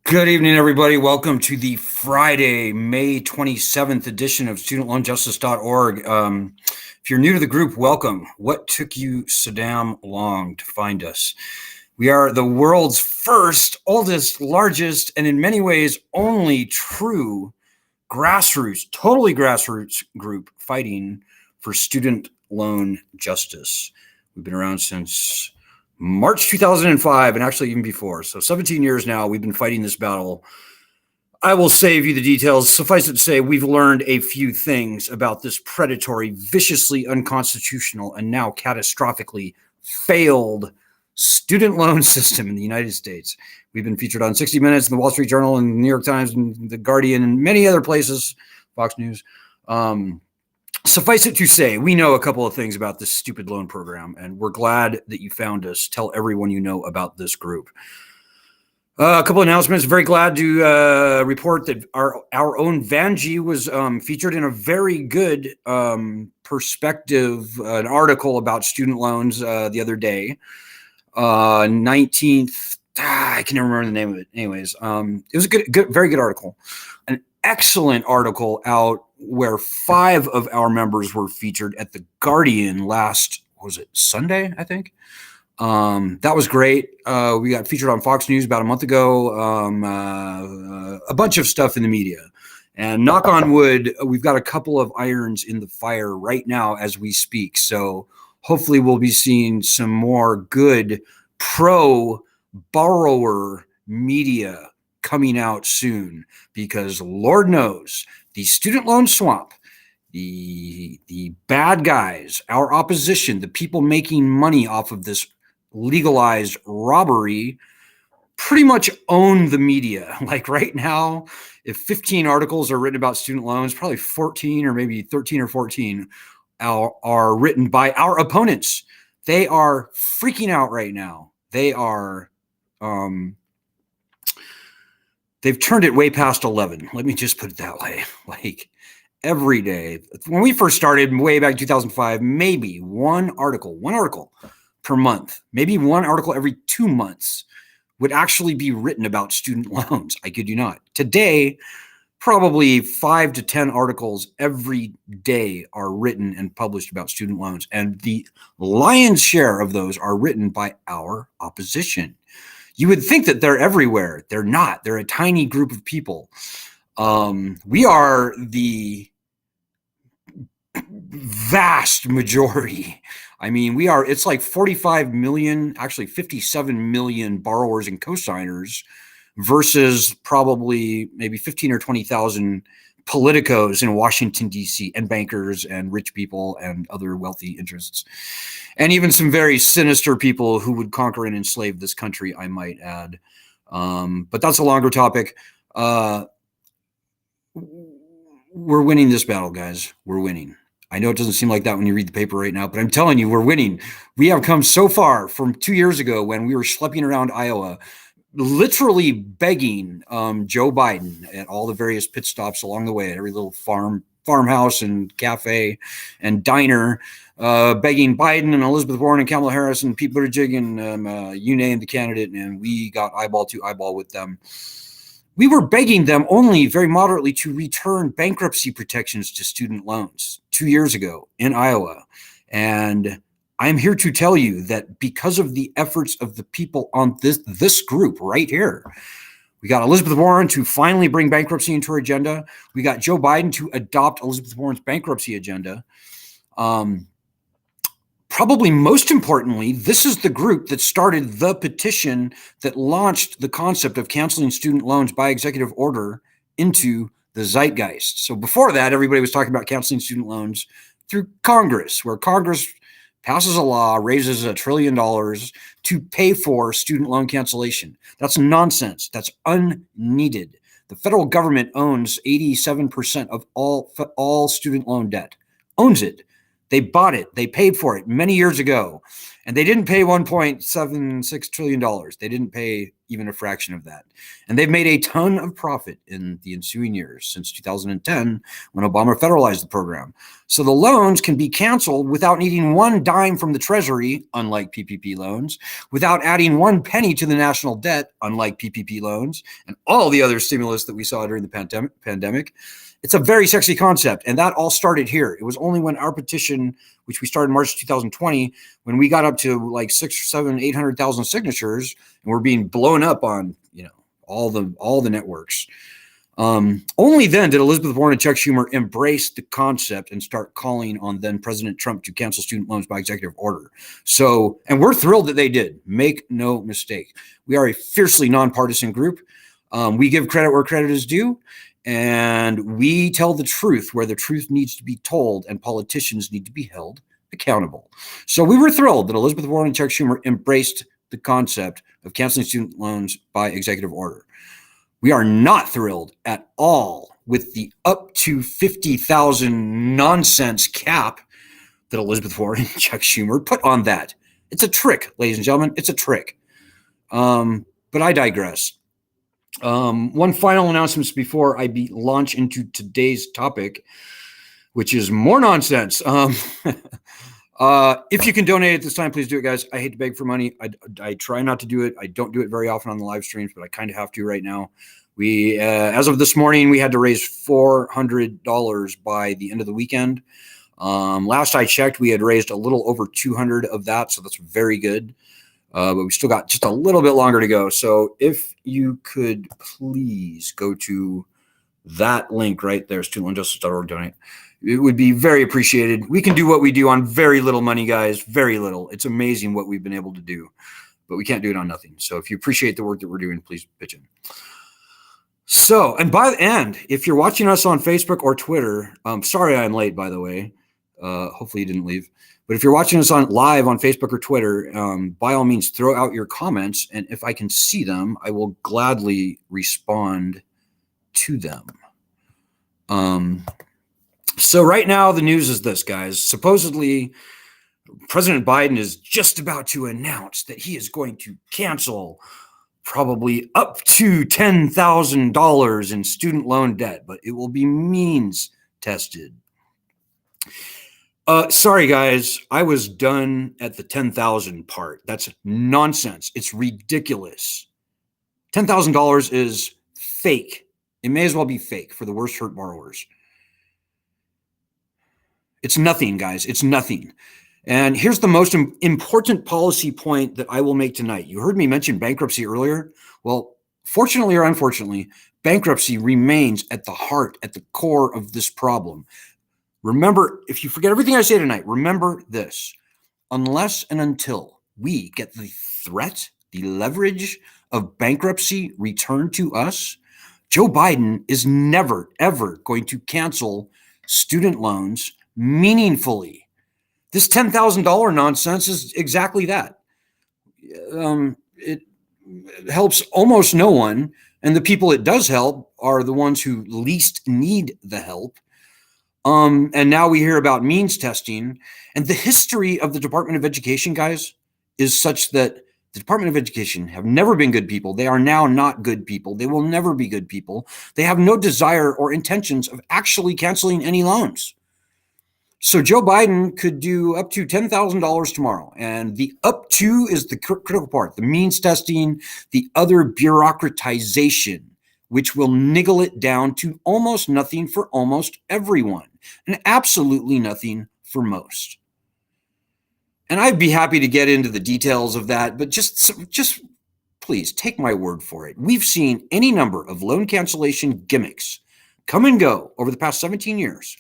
Good evening, everybody. Welcome to the Friday, May 27th edition of studentloanjustice.org. If you're new to the group, welcome. What took you so damn long to find us? We are the world's first, oldest, largest, and in many ways only true totally grassroots group fighting for student loan justice. We've been around since March 2005, and actually even before. So 17 years now, we've been fighting this battle. I will save you the details. Suffice it to say, we've learned a few things about this predatory, viciously unconstitutional, and now catastrophically failed student loan system in the United States. We've been featured on 60 Minutes, and the Wall Street Journal, and the New York Times, and the Guardian, and many other places, Fox News. Suffice it to say, we know a couple of things about this stupid loan program, and we're glad that you found us. Tell everyone you know about this group. A couple of announcements. Very glad to report that our own Vanjie was featured in a very good perspective, an article about student loans the other day. 19th, I can never remember the name of it. Anyways, it was a good, very good article. An excellent article out where 5 of our members were featured at the Guardian was it Sunday, I think? That was great. We got featured on Fox News about a month ago. A bunch of stuff in the media. And knock on wood, we've got a couple of irons in the fire right now as we speak. So hopefully we'll be seeing some more good pro-borrower media coming out soon, because Lord knows the student loan swamp, the bad guys, our opposition, the people making money off of this legalized robbery, pretty much own the media. Like right now, if 15 articles are written about student loans, probably 14 or maybe 13 or 14 are written by our opponents. They are freaking out right now. They are they've turned it way past 11. Let me just put it that way. Like every day. When we first started way back in 2005, maybe one article per month, maybe one article every 2 months would actually be written about student loans. I kid you not. Today, probably 5 to 10 articles every day are written and published about student loans. And the lion's share of those are written by our opposition. You would think that they're everywhere. They're not. They're a tiny group of people. We are the vast majority. I mean, it's like 45 million, actually 57 million borrowers and cosigners versus probably maybe 15 or 20,000 politicos in Washington, D.C., and bankers and rich people and other wealthy interests. And even some very sinister people who would conquer and enslave this country, I might add. But that's a longer topic. We're winning this battle, guys. We're winning. I know it doesn't seem like that when you read the paper right now, but I'm telling you, we're winning. We have come so far from 2 years ago when we were schlepping around Iowa, literally begging Joe Biden at all the various pit stops along the way, at every little farmhouse and cafe and diner, begging Biden and Elizabeth Warren and Kamala Harris and Pete Buttigieg and you name the candidate, and we got eyeball to eyeball with them. We were begging them only very moderately to return bankruptcy protections to student loans 2 years ago in Iowa. And I'm here to tell you that because of the efforts of the people on this group right here, we got Elizabeth Warren to finally bring bankruptcy into her agenda. We got Joe Biden to adopt Elizabeth Warren's bankruptcy agenda. Probably most importantly, this is the group that started the petition that launched the concept of canceling student loans by executive order into the zeitgeist. So before that, everybody was talking about canceling student loans through Congress, where Congress passes a law, raises $1 trillion to pay for student loan cancellation. That's nonsense. That's unneeded. The federal government owns 87% of all student loan debt, owns it. They bought it. They paid for it many years ago. And they didn't pay $1.76 trillion. They didn't pay even a fraction of that. And they've made a ton of profit in the ensuing years since 2010 when Obama federalized the program. So the loans can be canceled without needing one dime from the Treasury, unlike PPP loans, without adding one penny to the national debt, unlike PPP loans, and all the other stimulus that we saw during the pandemic. It's a very sexy concept, and that all started here. It was only when our petition, which we started in March 2020, when we got up to like 600, 700, 800,000 signatures, and we're being blown up on, all the networks. Only then did Elizabeth Warren and Chuck Schumer embrace the concept and start calling on then President Trump to cancel student loans by executive order. So, and we're thrilled that they did. Make no mistake. We are a fiercely nonpartisan group. We give credit where credit is due. And we tell the truth where the truth needs to be told, and politicians need to be held accountable. So we were thrilled that Elizabeth Warren and Chuck Schumer embraced the concept of canceling student loans by executive order. We are not thrilled at all with the up to 50,000 nonsense cap that Elizabeth Warren and Chuck Schumer put on that. It's a trick, ladies and gentlemen. It's a trick. But I digress. One final announcement before I launch into today's topic, which is more nonsense. If you can donate at this time, please do it, guys. I hate to beg for money. I try not to do it. I don't do it very often on the live streams, but I kind of have to right now. We, as of this morning, we had to raise $400 by the end of the weekend. Last I checked, we had raised a little over 200 of that, so that's very good. But we still got just a little bit longer to go. So if you could please go to that link right there, studentloanjustice.org, donate. It would be very appreciated. We can do what we do on very little money, guys, very little. It's amazing what we've been able to do, but we can't do it on nothing. So if you appreciate the work that we're doing, please pitch in. So, and if you're watching us on Facebook or Twitter, sorry I'm late, by the way. Hopefully you didn't leave. But if you're watching us live on Facebook or Twitter, by all means, throw out your comments. And if I can see them, I will gladly respond to them. So right now, the news is this, guys. Supposedly, President Biden is just about to announce that he is going to cancel probably up to $10,000 in student loan debt, but it will be means tested. Sorry, guys. I was done at the 10,000 part. That's nonsense. It's ridiculous. $10,000 is fake. It may as well be fake for the worst hurt borrowers. It's nothing, guys. It's nothing. And here's the most important policy point that I will make tonight. You heard me mention bankruptcy earlier. Well, fortunately or unfortunately, bankruptcy remains at the heart, at the core of this problem. Remember, if you forget everything I say tonight, remember this. Unless and until we get the threat, the leverage of bankruptcy returned to us, Joe Biden is never, ever going to cancel student loans meaningfully. This $10,000 nonsense is exactly that. It helps almost no one, and the people it does help are the ones who least need the help. And now we hear about means testing, and the history of the Department of Education, guys, is such that the Department of Education have never been good people. They are now not good people. They will never be good people. They have no desire or intentions of actually canceling any loans. So Joe Biden could do up to $10,000 tomorrow. And the up to is the critical part, the means testing, the other bureaucratization, which will niggle it down to almost nothing for almost everyone and absolutely nothing for most. And I'd be happy to get into the details of that, but just please take my word for it. We've seen any number of loan cancellation gimmicks come and go over the past 17 years.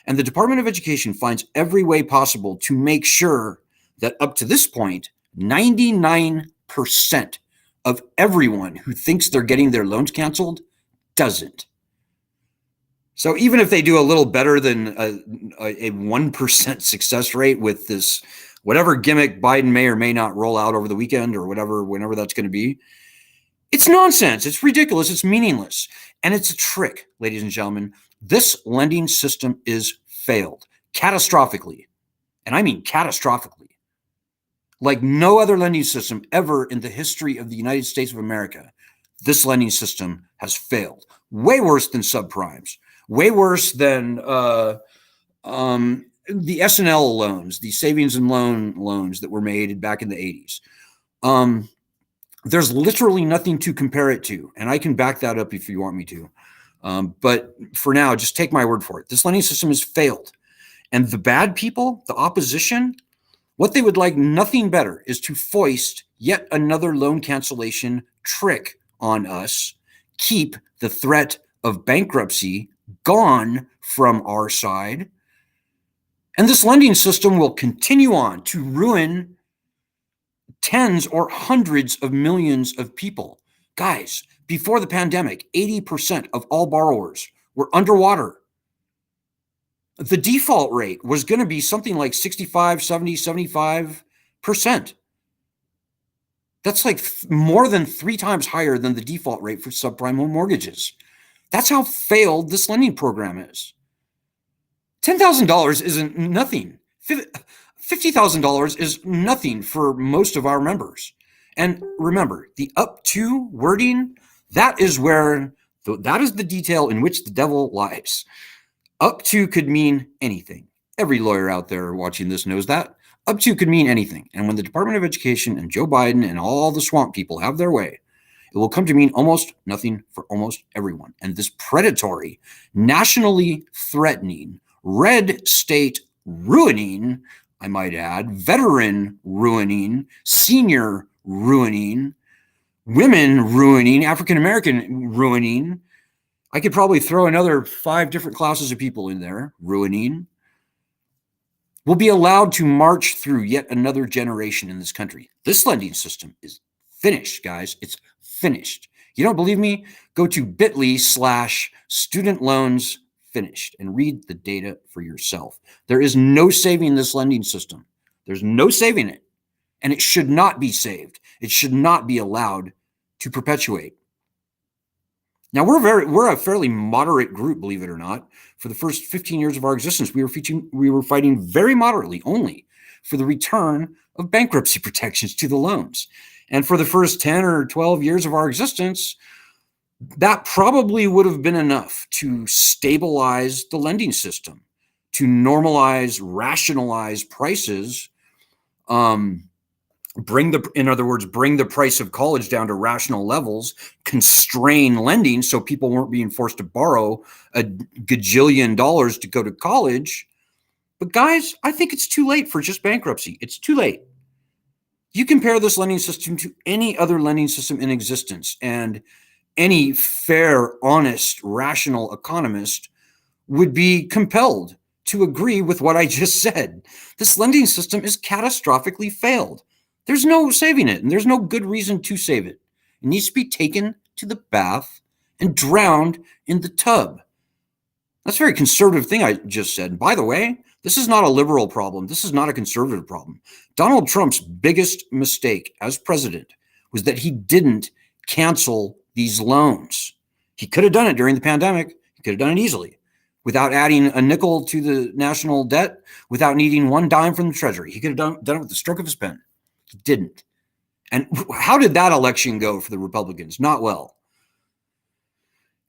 And the Department of Education finds every way possible to make sure that up to this point, 99% of everyone who thinks they're getting their loans canceled doesn't. So even if they do a little better than a 1% success rate with this, whatever gimmick Biden may or may not roll out over the weekend or whenever that's going to be, it's nonsense. It's ridiculous. It's meaningless. And it's a trick, ladies and gentlemen. This lending system is failed catastrophically. And I mean catastrophically. Like no other lending system ever in the history of the United States of America, this lending system has failed. Way worse than subprimes. Way worse than the S&L loans, the savings and loans that were made back in the 80s. There's literally nothing to compare it to, and I can back that up if you want me to. But for now, just take my word for it. This lending system has failed. And the bad people, the opposition, what they would like nothing better is to foist yet another loan cancellation trick on us, keep the threat of bankruptcy gone from our side. And this lending system will continue on to ruin tens or hundreds of millions of people. Guys, before the pandemic, 80% of all borrowers were underwater. The default rate was going to be something like 65, 70, 75%. That's like more than 3 times higher than the default rate for subprime home mortgages. That's how failed this lending program is. $10,000 isn't nothing. $50,000 is nothing for most of our members. And remember, the up to wording, that is the detail in which the devil lies. Up to could mean anything. Every lawyer out there watching this knows that. Up to could mean anything. And when the Department of Education and Joe Biden and all the swamp people have their way, it will come to mean almost nothing for almost everyone. And this predatory, nationally threatening, red state ruining, I might add, veteran ruining, senior ruining, women ruining, African-American ruining. I could probably throw another 5 different classes of people in there, ruining, will be allowed to march through yet another generation in this country. This lending system is finished, guys. It's finished. You don't believe me? Go to bit.ly/student loans finished and read the data for yourself. There is no saving this lending system. There's no saving it. And it should not be saved. It should not be allowed to perpetuate. Now, we're a fairly moderate group, believe it or not. For the first 15 years of our existence, we were fighting very moderately only for the return of bankruptcy protections to the loans. And for the first 10 or 12 years of our existence, that probably would have been enough to stabilize the lending system, to normalize, rationalize prices, bring the price of college down to rational levels, constrain lending so people weren't being forced to borrow a gajillion dollars to go to college. But guys, I think it's too late for just bankruptcy. It's too late. You compare this lending system to any other lending system in existence, and any fair, honest, rational economist would be compelled to agree with what I just said. This lending system is catastrophically failed. There's no saving it, and there's no good reason to save it. It needs to be taken to the bath and drowned in the tub. That's a very conservative thing I just said. And by the way, this is not a liberal problem. This is not a conservative problem. Donald Trump's biggest mistake as president was that he didn't cancel these loans. He could have done it during the pandemic. He could have done it easily without adding a nickel to the national debt, without needing one dime from the Treasury. He could have done it with the stroke of his pen. He didn't. And how did that election go for the Republicans? Not well.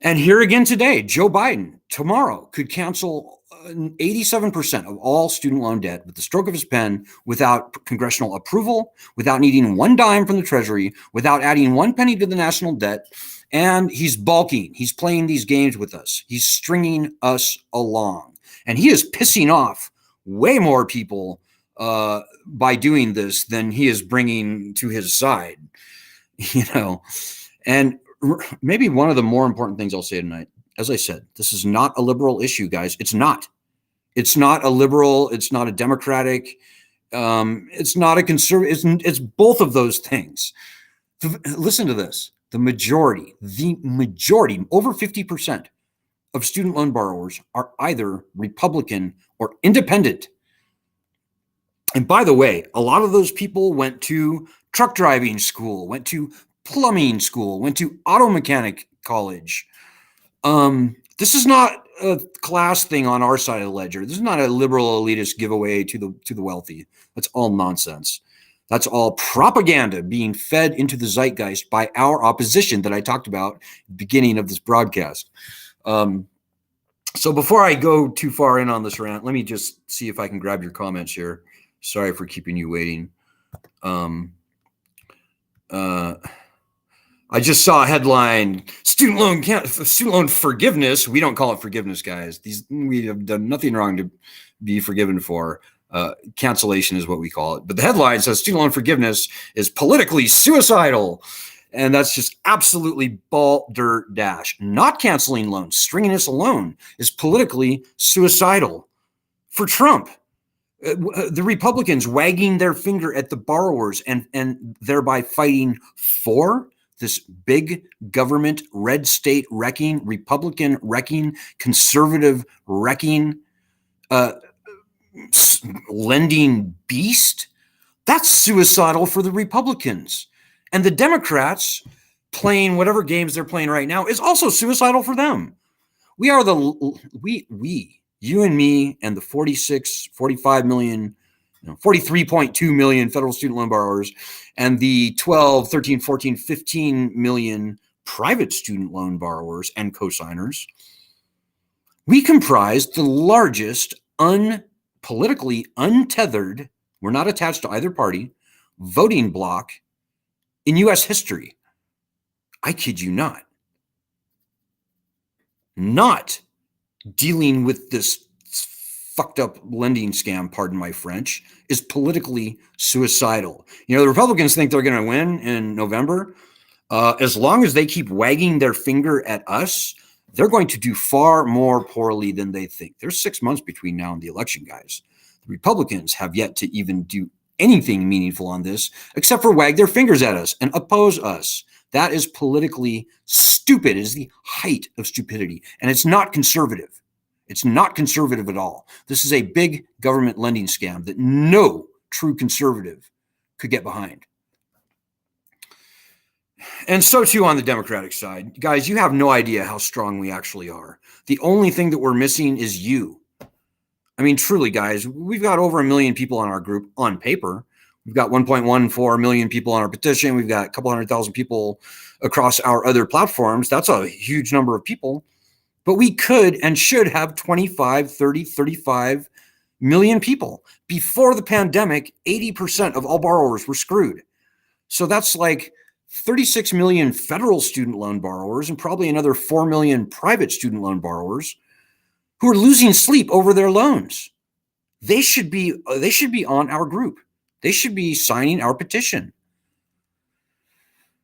And here again today, Joe Biden tomorrow could cancel 87% of all student loan debt with the stroke of his pen, without congressional approval, without needing one dime from the Treasury, without adding one penny to the national debt. And he's balking. He's playing these games with us. He's stringing us along. And he is pissing off way more people by doing this than he is bringing to his side. And maybe one of the more important things I'll say tonight, as I said, this is not a liberal issue, guys. It's not. It's not a liberal. It's not a Democratic. It's not a conservative. It's both of those things. Listen to this. The majority, over 50% of student loan borrowers are either Republican or independent. And by the way, a lot of those people went to truck driving school, went to plumbing school, went to auto mechanic college. This is not a class thing on our side of the ledger. This is not a liberal elitist giveaway to the wealthy. That's all nonsense. That's all propaganda being fed into the zeitgeist by our opposition that I talked about at the beginning of this broadcast. So before I go too far in on this rant, let me just see if I can grab your comments here. Sorry for keeping you waiting. I just saw a headline: student loan forgiveness. We don't call it forgiveness, guys. We have done nothing wrong to be forgiven for. Cancellation is what we call it. But the headline says student loan forgiveness is politically suicidal. And that's just absolutely balderdash. Not canceling loans, stringing us alone is politically suicidal for Trump. The Republicans wagging their finger at the borrowers and thereby fighting for this big government, red state wrecking, Republican wrecking, conservative wrecking, lending beast. That's suicidal for the Republicans. And the Democrats playing whatever games they're playing right now is also suicidal for them. We are you and me and the 45 million, 43.2 million federal student loan borrowers and the 12, 13, 14, 15 million private student loan borrowers and cosigners. We comprise the largest politically untethered, we're not attached to either party, voting bloc in U.S. history. I kid you not. Not dealing with this fucked up lending scam, pardon my French, is politically suicidal. The Republicans think they're going to win in November. As long as they keep wagging their finger at us, they're going to do far more poorly than they think. There's 6 months between now and the election, guys. The Republicans have yet to even do anything meaningful on this except for wag their fingers at us and oppose us. That is politically stupid. It is the height of stupidity. And it's not conservative. It's not conservative at all. This is a big government lending scam that no true conservative could get behind. And so too on the Democratic side. Guys, you have no idea how strong we actually are. The only thing that we're missing is you. I mean, truly, guys, we've got over 1 million people on our group on paper. We've got 1.14 million people on our petition. We've got a couple 100,000 people across our other platforms. That's a huge number of people. But we could and should have 25, 30, 35 million people. Before the pandemic, 80% of all borrowers were screwed. So that's like 36 million federal student loan borrowers and probably another 4 million private student loan borrowers who are losing sleep over their loans. They should be on our group. They should be signing our petition.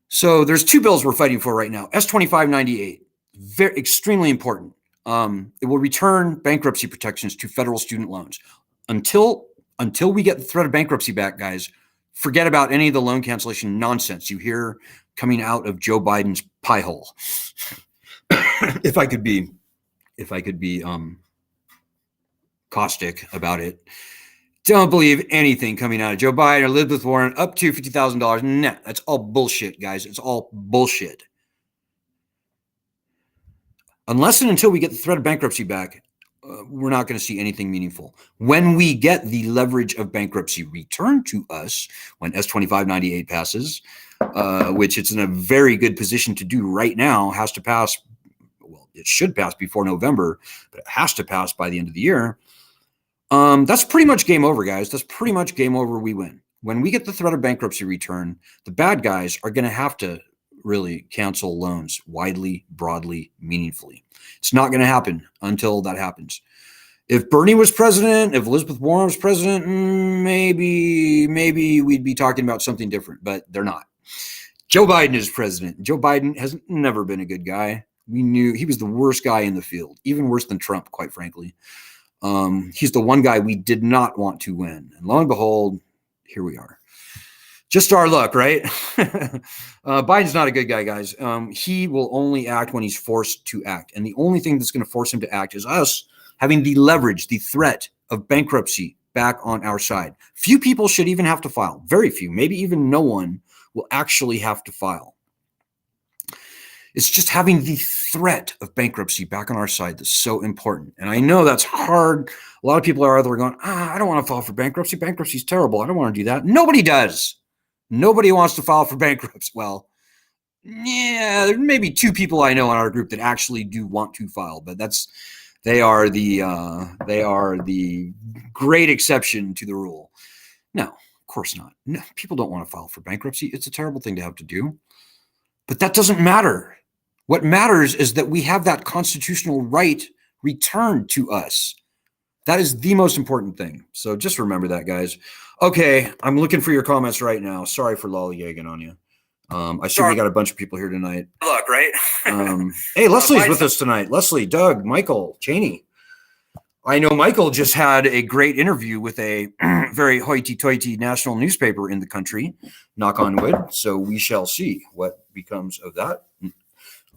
So there's 2 bills we're fighting for right now. S-2598, very extremely important. It will return bankruptcy protections to federal student loans. Until we get the threat of bankruptcy back, guys, forget about any of the loan cancellation nonsense you hear coming out of Joe Biden's pie hole. If I could be caustic about it. Don't believe anything coming out of Joe Biden or Elizabeth Warren up to $50,000. Nah, that's all bullshit, guys. It's all bullshit. Unless and until we get the threat of bankruptcy back, we're not going to see anything meaningful. When we get the leverage of bankruptcy returned to us, when S-2598 passes, which it's in a very good position to do right now, has to pass. Well, it should pass before November, but it has to pass by the end of the year. That's pretty much game over, guys. That's pretty much game over. We win. When we get the threat of bankruptcy return, the bad guys are going to have to really cancel loans widely, broadly, meaningfully. It's not going to happen until that happens. If Bernie was president, if Elizabeth Warren was president, maybe we'd be talking about something different, but they're not. Joe Biden is president. Joe Biden has never been a good guy. We knew he was the worst guy in the field, even worse than Trump, quite frankly. He's the one guy we did not want to win. And lo and behold, here we are. Just our luck, right? Biden's not a good guy, guys. He will only act when he's forced to act. And the only thing that's going to force him to act is us having the leverage, the threat of bankruptcy back on our side. Few people should even have to file. Very few, maybe even no one will actually have to file. It's just having the threat of bankruptcy back on our side that's so important. And I know that's hard. A lot of people are either going, I don't want to file for bankruptcy. Bankruptcy is terrible. I don't want to do that. Nobody does. Nobody wants to file for bankruptcy. Well, yeah, there may be two people I know in our group that actually do want to file, but they are the great exception to the rule. No, of course not. No, people don't want to file for bankruptcy. It's a terrible thing to have to do, but that doesn't matter. What matters is that we have that constitutional right returned to us. That is the most important thing. So just remember that, guys. Okay, I'm looking for your comments right now. Sorry for lollygagging on you. I see we got a bunch of people here tonight. Look, right? Hey, Leslie's with us tonight. Leslie, Doug, Michael, Cheney. I know Michael just had a great interview with a very hoity-toity national newspaper in the country, knock on wood. So we shall see what becomes of that.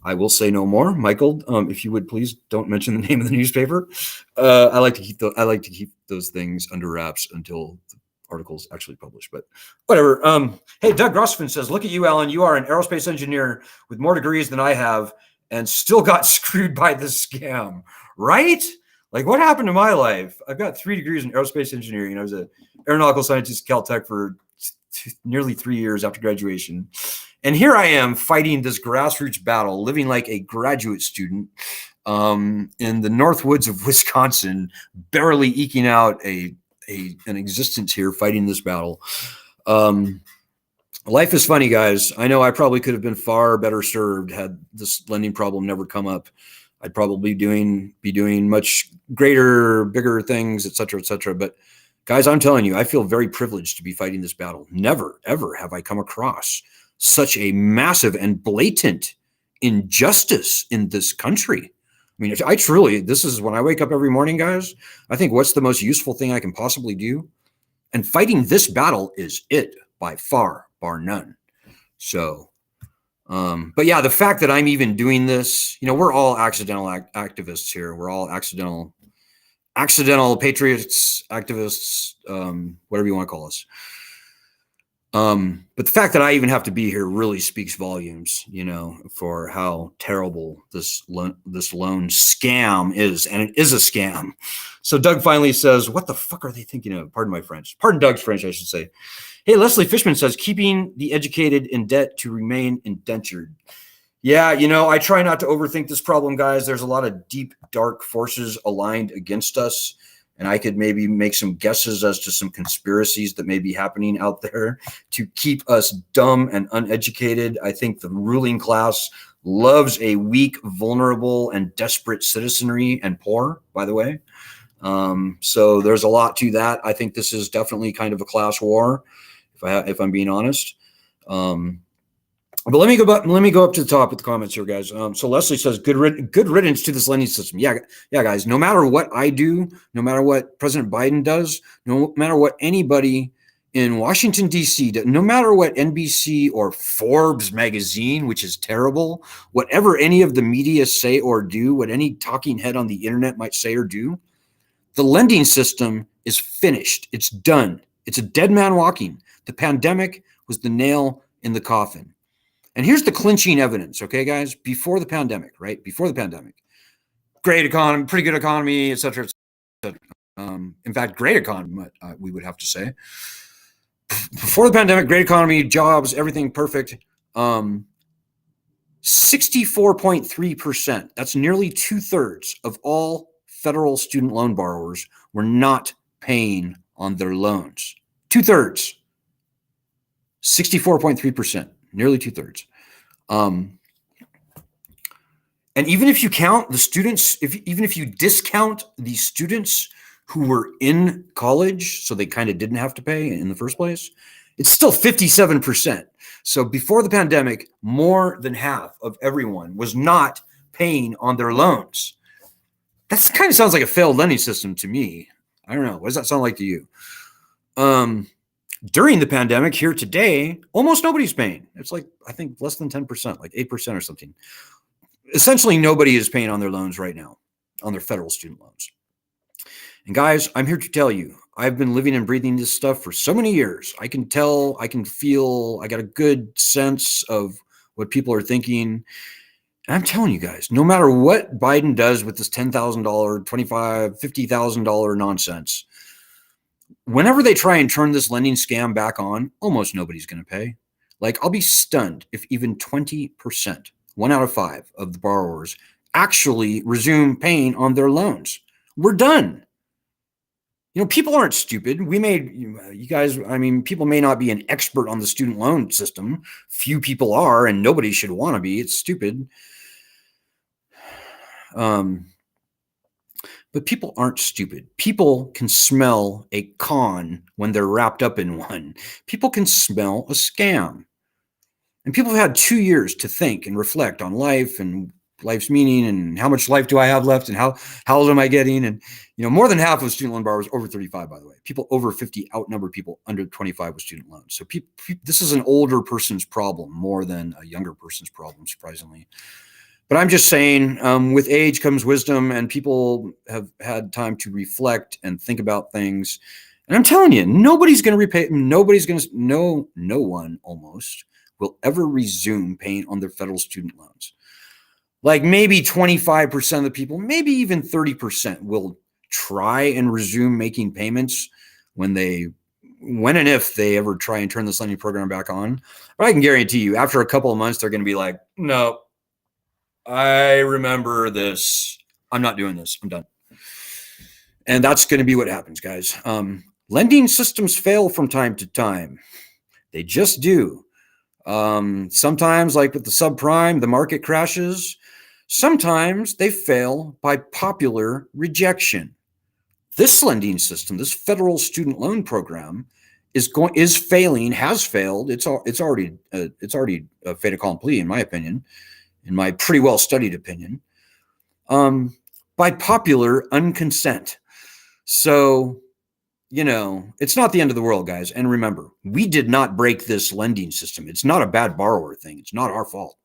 I will say no more. Michael, if you would please don't mention the name of the newspaper. I like to keep those things under wraps until the article's actually published, but whatever. Hey, Doug Grossman says, look at you, Alan. You are an aerospace engineer with more degrees than I have and still got screwed by the scam, right? Like, what happened to my life? I've got 3 degrees in aerospace engineering. I was an aeronautical scientist at Caltech for nearly 3 years after graduation. And here I am fighting this grassroots battle, living like a graduate student in the North Woods of Wisconsin, barely eking out an existence here, fighting this battle. Life is funny, guys. I know I probably could have been far better served had this lending problem never come up. I'd probably be doing much greater, bigger things, et cetera, et cetera. But guys, I'm telling you, I feel very privileged to be fighting this battle. Never, ever have I come across such a massive and blatant injustice in this country. I mean, this is when I wake up every morning, guys, I think what's the most useful thing I can possibly do? And fighting this battle is it by far, bar none. So, but yeah, the fact that I'm even doing this, we're all accidental activists here. We're all accidental patriots, activists, whatever you want to call us. But the fact that I even have to be here really speaks volumes, for how terrible this loan scam is. And it is a scam. So Doug finally says, what the fuck are they thinking of? Pardon my French. Pardon Doug's French, I should say. Hey, Leslie Fishman says, keeping the educated in debt to remain indentured. Yeah, I try not to overthink this problem, guys. There's a lot of deep, dark forces aligned against us. And I could maybe make some guesses as to some conspiracies that may be happening out there to keep us dumb and uneducated. I think the ruling class loves a weak, vulnerable, and desperate citizenry, and poor, by the way. So there's a lot to that. I think this is definitely kind of a class war, if I'm being honest. But let me go up to the top with the comments here, guys. So Leslie says, good riddance to this lending system. Yeah, guys, no matter what I do, no matter what President Biden does, no matter what anybody in Washington, D.C., does, no matter what NBC or Forbes magazine, which is terrible, whatever any of the media say or do, what any talking head on the internet might say or do, the lending system is finished. It's done. It's a dead man walking. The pandemic was the nail in the coffin. And here's the clinching evidence, okay, guys? Before the pandemic, right? Before the pandemic, great economy, pretty good economy, et cetera, et cetera. In fact, great economy, we would have to say. Before the pandemic, great economy, jobs, everything perfect. 64.3%, that's nearly 2/3 of all federal student loan borrowers were not paying on their loans. 2/3, 64.3%. Nearly 2/3. And even if you count the students, even if you discount the students who were in college, so they kind of didn't have to pay in the first place, it's still 57%. So before the pandemic, more than half of everyone was not paying on their loans. That kind of sounds like a failed lending system to me. I don't know. What does that sound like to you? During the pandemic here today, almost nobody's paying. It's like, I think less than 10%, like 8% or something. Essentially, nobody is paying on their loans right now, on their federal student loans. And guys, I'm here to tell you, I've been living and breathing this stuff for so many years. I can tell, I can feel, I got a good sense of what people are thinking. And I'm telling you guys, no matter what Biden does with this $10,000, $25,000, $50,000 nonsense, whenever they try and turn this lending scam back on, almost nobody's going to pay. Like, I'll be stunned if even 20%, 1 out of 5 of the borrowers actually resume paying on their loans. We're done. People aren't stupid. You guys, people may not be an expert on the student loan system. Few people are, and nobody should want to be. It's stupid. But people aren't stupid. People can smell a con when they're wrapped up in one. People can smell a scam. And people have had 2 years to think and reflect on life and life's meaning and how much life do I have left and how old am I getting? And, more than half of student loan borrowers over 35, by the way. People over 50 outnumber people under 25 with student loans. So this is an older person's problem more than a younger person's problem, surprisingly. But I'm just saying, with age comes wisdom, and people have had time to reflect and think about things. And I'm telling you, nobody's going to repay. No one almost will ever resume paying on their federal student loans. Like maybe 25% of the people, maybe even 30% will try and resume making payments when and if they ever try and turn this lending program back on. But I can guarantee you, after a couple of months, they're going to be like, no. I remember this. I'm not doing this. I'm done. And that's going to be what happens, guys. Lending systems fail from time to time. They just do. Sometimes, like with the subprime, the market crashes. Sometimes they fail by popular rejection. This lending system, this federal student loan program, has failed. It's already a fait accompli, in my opinion. In my pretty well studied opinion, by popular unconsent. So, it's not the end of the world, guys. And remember, we did not break this lending system. It's not a bad borrower thing. It's not our fault.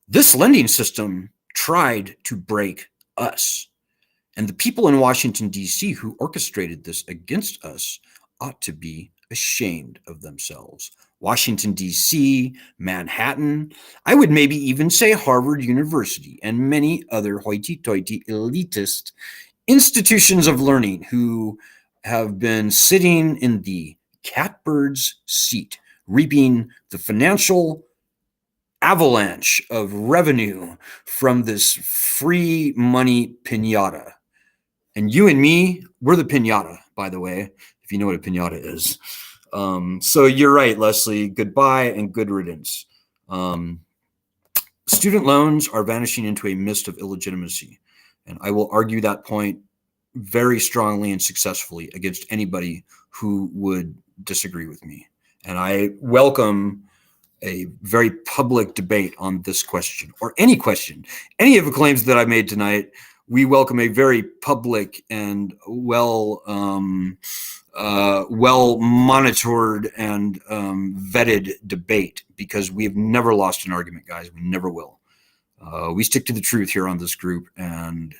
This lending system tried to break us. And the people in Washington, D.C. who orchestrated this against us ought to be ashamed of themselves. Washington, D.C., Manhattan, I would maybe even say Harvard University, and many other hoity-toity elitist institutions of learning who have been sitting in the catbird's seat, reaping the financial avalanche of revenue from this free money piñata. And you and me, we're the piñata, by the way, if you know what a piñata is. So you're right, Leslie. Goodbye and good riddance. Student loans are vanishing into a mist of illegitimacy. And I will argue that point very strongly and successfully against anybody who would disagree with me. And I welcome a very public debate on this question, or any question, any of the claims that I made tonight. We welcome a very public and well monitored and vetted debate, because we have never lost an argument, guys. We never will. We stick to the truth here on this group, and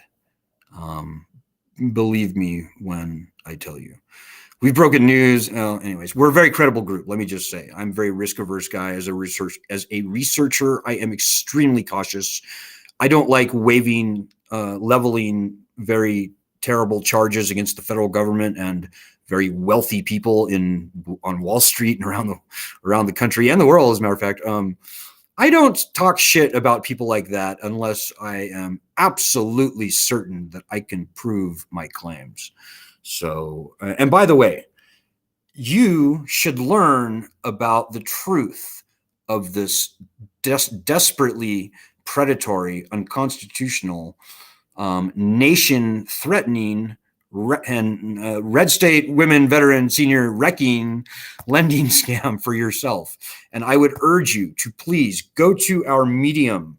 believe me when I tell you. We've broken news. Anyways, we're a very credible group. Let me just say, I'm a very risk-averse guy. As a researcher, I am extremely cautious. I don't like leveling very terrible charges against the federal government and very wealthy people on Wall Street and around the country and the world, as a matter of fact. I don't talk shit about people like that unless I am absolutely certain that I can prove my claims. So, and by the way, you should learn about the truth of this desperately predatory, unconstitutional, nation-threatening, red state women veteran senior wrecking lending scam for yourself. And I would urge you to please go to our Medium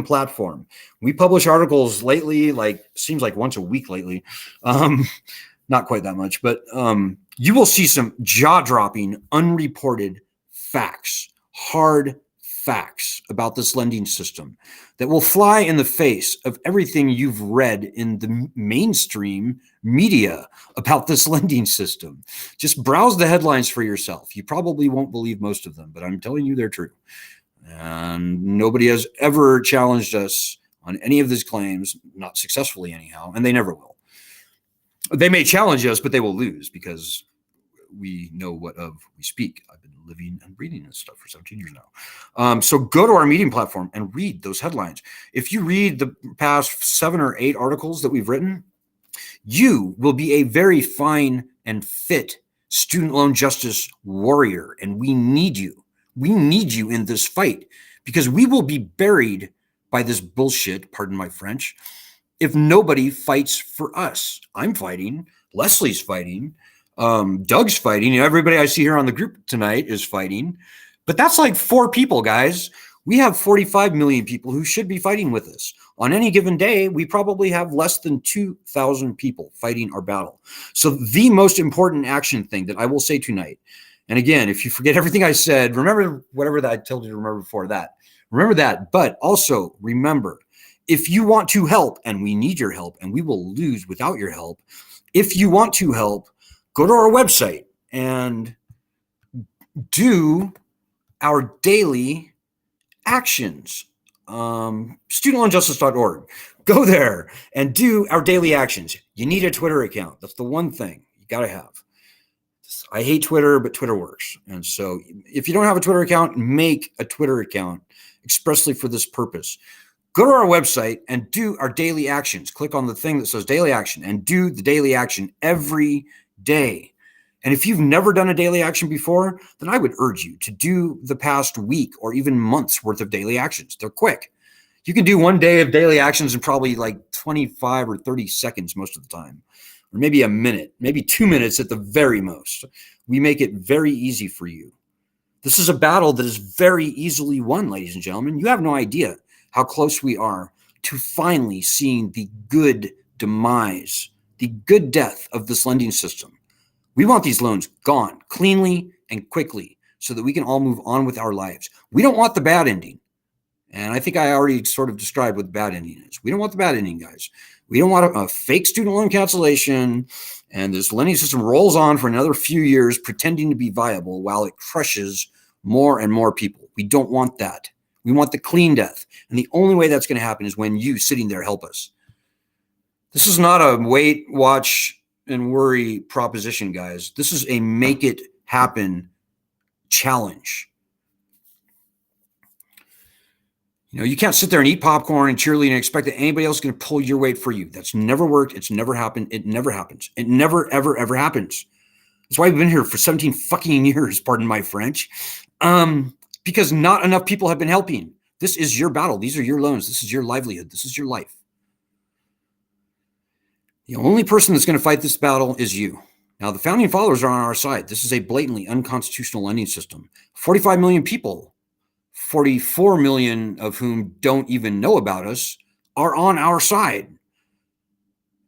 platform. We publish articles lately, seems like once a week lately. Not quite that much, but you will see some jaw-dropping, unreported facts, hard facts about this lending system that will fly in the face of everything you've read in the mainstream media about this lending system. Just browse the headlines for yourself. You probably won't believe most of them, but I'm telling you they're true. And nobody has ever challenged us on any of these claims, not successfully anyhow, and they never will. They may challenge us, but they will lose because we know what of we speak. I've been living and breathing this stuff for 17 years now. So go to our Medium platform and read those headlines. If you read the past 7 or 8 articles that we've written, you will be a very fine and fit student loan justice warrior, and we need you. We need you in this fight because we will be buried by this bullshit, pardon my French, if nobody fights for us. I'm fighting. Leslie's fighting. Doug's fighting. Everybody I see here on the group tonight is fighting. But that's like 4 people, guys. We have 45 million people who should be fighting with us. On any given day, we probably have less than 2,000 people fighting our battle. So the most important action thing that I will say tonight, and again, if you forget everything I said, remember whatever that I told you to remember before that. Remember that, but also remember, if you want to help, and we need your help, and we will lose without your help, if you want to help, go to our website and do our daily actions. Studentloanjustice.org. Go there and do our daily actions. You need a Twitter account. That's the one thing you got to have. I hate Twitter, but Twitter works. And so if you don't have a Twitter account, make a Twitter account expressly for this purpose. Go to our website and do our daily actions. Click on the thing that says daily action and do the daily action every day. And if you've never done a daily action before, then I would urge you to do the past week or even months worth of daily actions. They're quick. You can do one day of daily actions in probably like 25 or 30 seconds most of the time, or maybe a minute, maybe 2 minutes at the very most. We make it very easy for you. This is a battle that is very easily won, ladies and gentlemen. You have no idea how close we are to finally seeing the good demise, the good death of this lending system. We want these loans gone cleanly and quickly so that we can all move on with our lives. We don't want the bad ending. And I think I already sort of described what the bad ending is. We don't want the bad ending, guys. We don't want a fake student loan cancellation and this lending system rolls on for another few years pretending to be viable while it crushes more and more people. We don't want that. We want the clean death. And the only way that's going to happen is when you sitting there help us. This is not a wait, watch, and worry proposition, guys. This is a make it happen challenge. You can't sit there and eat popcorn and cheerlead and expect that anybody else is going to pull your weight for you. That's never worked. It's never happened. It never happens. It never, ever, ever happens. That's why I've been here for 17 fucking years, pardon my French, because not enough people have been helping. This is your battle. These are your loans. This is your livelihood. This is your life. The only person that's going to fight this battle is you. Now, the founding fathers are on our side. This is a blatantly unconstitutional lending system. 45 million people, 44 million of whom don't even know about us, are on our side.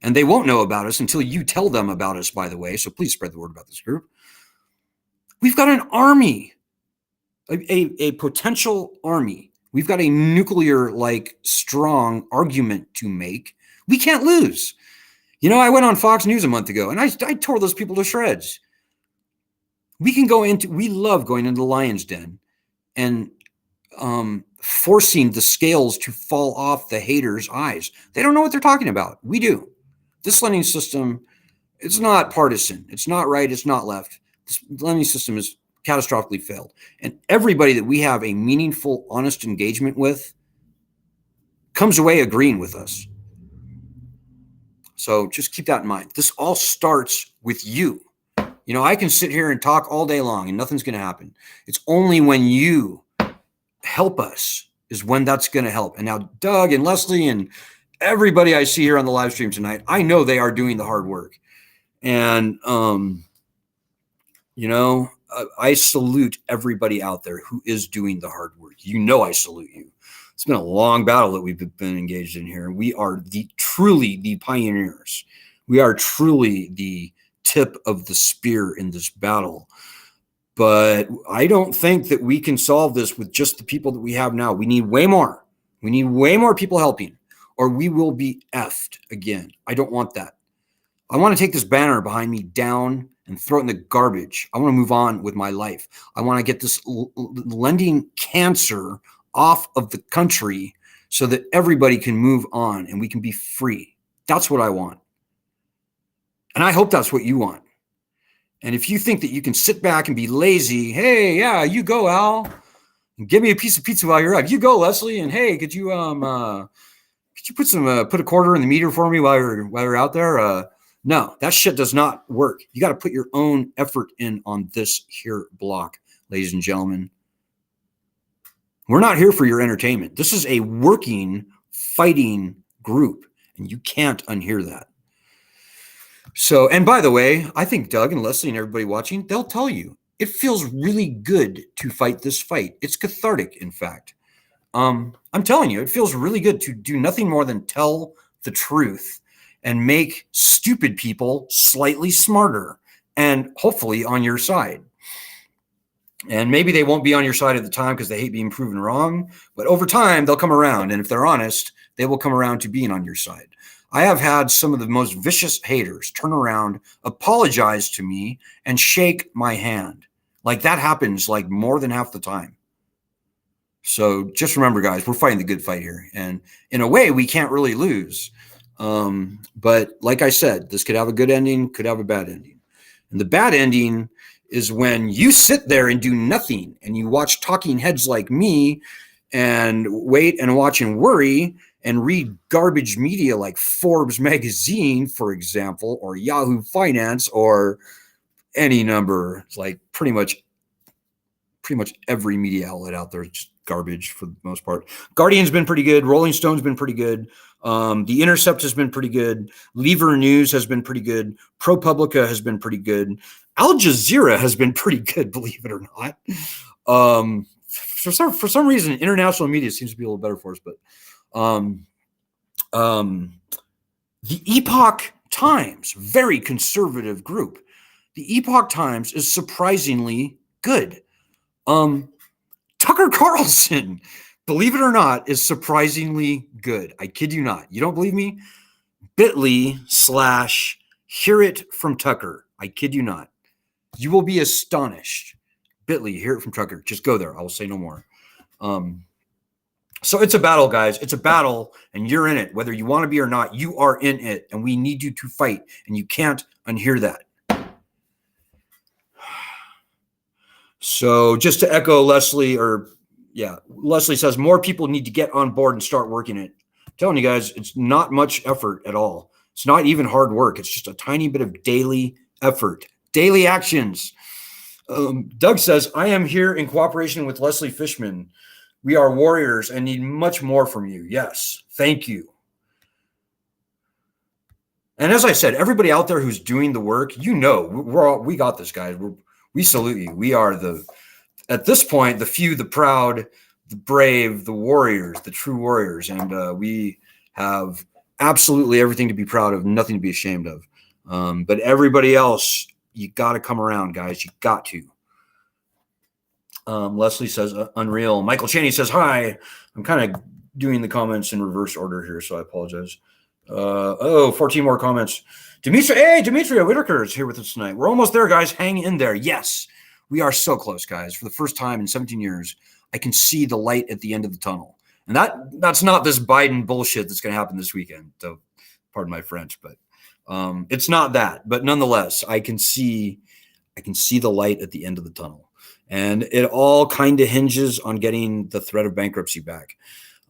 And they won't know about us until you tell them about us, by the way. So please spread the word about this group. We've got an army, a potential army. We've got a nuclear-like strong argument to make. We can't lose. I went on Fox News a month ago, and I tore those people to shreds. We love going into the lion's den and forcing the scales to fall off the haters' eyes. They don't know what they're talking about. We do. This lending system, it's not partisan. It's not right. It's not left. This lending system is catastrophically failed. And everybody that we have a meaningful, honest engagement with comes away agreeing with us. So just keep that in mind. This all starts with you. I can sit here and talk all day long and nothing's going to happen. It's only when you help us is when that's going to help. And now Doug and Leslie and everybody I see here on the live stream tonight, I know they are doing the hard work. And, I salute everybody out there who is doing the hard work. I salute you. It's been a long battle that we've been engaged in here. We are truly the pioneers. We are truly the tip of the spear in this battle. But I don't think that we can solve this with just the people that we have now. We need way more. We need way more people helping, or we will be effed again. I don't want that. I want to take this banner behind me down and throw it in the garbage. I want to move on with my life. I want to get this lending cancer off of the country so that everybody can move on and we can be free. That's what I want. And I hope that's what you want. And if you think that you can sit back and be lazy, hey, yeah, you go, Al, and give me a piece of pizza while you're up. You go, Leslie, and hey, could you put a quarter in the meter for me while you're out there? No, that shit does not work. You got to put your own effort in on this here block, ladies and gentlemen. We're not here for your entertainment. This is a working, fighting group, and you can't unhear that. So, and by the way, I think Doug and Leslie and everybody watching, they'll tell you, it feels really good to fight this fight. It's cathartic, in fact. I'm telling you, it feels really good to do nothing more than tell the truth and make stupid people slightly smarter and hopefully on your side. And maybe they won't be on your side at the time because they hate being proven wrong, but over time they'll come around. And if they're honest, they will come around to being on your side. I have had some of the most vicious haters turn around, apologize to me, and shake my hand. Like that happens like more than half the time. So just remember, guys, we're fighting the good fight here. And in a way, we can't really lose. But like I said, this could have a good ending, could have a bad ending. And the bad ending is when you sit there and do nothing and you watch talking heads like me and wait and watch and worry and read garbage media like Forbes magazine, for example, or Yahoo Finance, or any number. It's like pretty much every media outlet out there is just garbage for the most part. Guardian's been pretty good. Rolling Stone's been pretty good. The Intercept has been pretty good. Lever News has been pretty good. ProPublica has been pretty good. Al Jazeera has been pretty good, believe it or not. For some reason, international media seems to be a little better for us, but the Epoch Times, very conservative group. The Epoch Times is surprisingly good. Tucker Carlson, believe it or not, is surprisingly good. I kid you not. You don't believe me? bit.ly/hear it from Tucker. I kid you not. You will be astonished. bit.ly, hear it from Tucker. Just go there. I will say no more. So it's a battle, guys. It's a battle, and you're in it. Whether you want to be or not, you are in it, and we need you to fight, and you can't unhear that. So just to echo Leslie, Leslie says more people need to get on board and start working it. I'm telling you guys, it's not much effort at all. It's not even hard work. It's just a tiny bit of daily effort, daily actions. Doug says, I am here in cooperation with Leslie Fishman. We are warriors and need much more from you. Yes, thank you. And as I said, everybody out there who's doing the work, we got this, guys. We salute you. We are at this point, the few, the proud, the brave, the warriors, the true warriors. And we have absolutely everything to be proud of, nothing to be ashamed of. But everybody else, you got to come around, guys. You got to. Leslie says, unreal. Michael Cheney says, hi. I'm kind of doing the comments in reverse order here, so I apologize. 14 more comments. Demetria Whitaker is here with us tonight. We're almost there, guys. Hang in there. Yes, we are so close, guys. For the first time in 17 years, I can see the light at the end of the tunnel. And that's not this Biden bullshit that's going to happen this weekend. So, pardon my French, but it's not that. But nonetheless, I can see the light at the end of the tunnel. And it all kind of hinges on getting the threat of bankruptcy back.